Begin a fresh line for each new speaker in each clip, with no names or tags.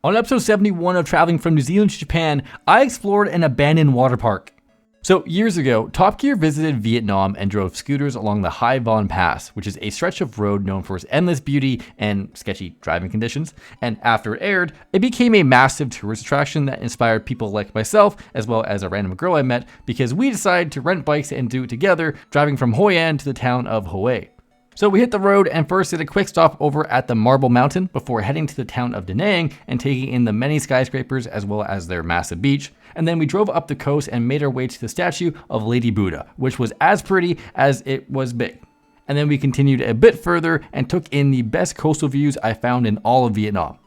On episode 71 of Traveling from New Zealand to Japan, I explored an abandoned water park. So years ago, Top Gear visited Vietnam and drove scooters along the Hai Von Pass, which is a stretch of road known for its endless beauty and sketchy driving conditions. And after it aired, it became a massive tourist attraction that inspired people like myself, as well as a random girl I met, because we decided to rent bikes and do it together, driving from Hoi An to the town of Hue. So we hit the road and first did a quick stop over at the Marble Mountain before heading to the town of Da Nang and taking in the many skyscrapers as well as their massive beach. And then we drove up the coast and made our way to the statue of Lady Buddha, which was as pretty as it was big. And then we continued a bit further and took in the best coastal views I found in all of Vietnam.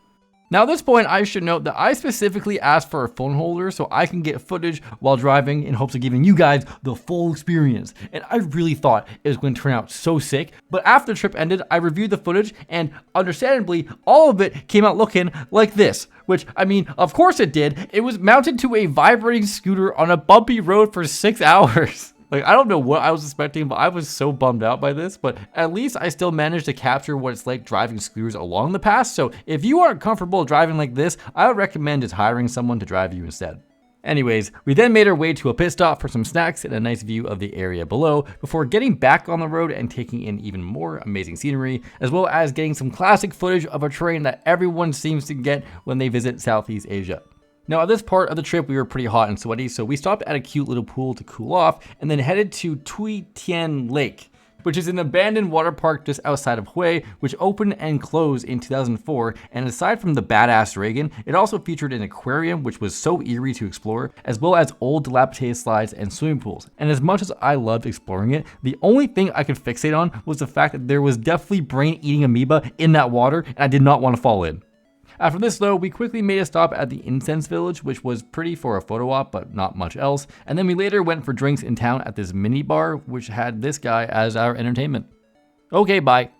Now at this point, I should note that I specifically asked for a phone holder so I can get footage while driving in hopes of giving you guys the full experience. And I really thought it was going to turn out so sick. But after the trip ended, I reviewed the footage and understandably, all of it came out looking like this. Which, I mean, of course it did. It was mounted to a vibrating scooter on a bumpy road for 6 hours. Like, I don't know what I was expecting, but I was so bummed out by this. But at least I still managed to capture what it's like driving scooters along the pass. So if you aren't comfortable driving like this, I would recommend just hiring someone to drive you instead. Anyways, we then made our way to a pit stop for some snacks and a nice view of the area below before getting back on the road and taking in even more amazing scenery, as well as getting some classic footage of a terrain that everyone seems to get when they visit Southeast Asia. Now at this part of the trip, we were pretty hot and sweaty, so we stopped at a cute little pool to cool off and then headed to Tui Tien Lake, which is an abandoned water park just outside of Hue, which opened and closed in 2004. And aside from the badass Reagan, it also featured an aquarium, which was so eerie to explore, as well as old dilapidated slides and swimming pools. And as much as I loved exploring it, the only thing I could fixate on was the fact that there was definitely brain-eating amoeba in that water, and I did not want to fall in. After this though, we quickly made a stop at the Incense Village, which was pretty for a photo op, but not much else. And then we later went for drinks in town at this mini bar, which had this guy as our entertainment. Okay, bye.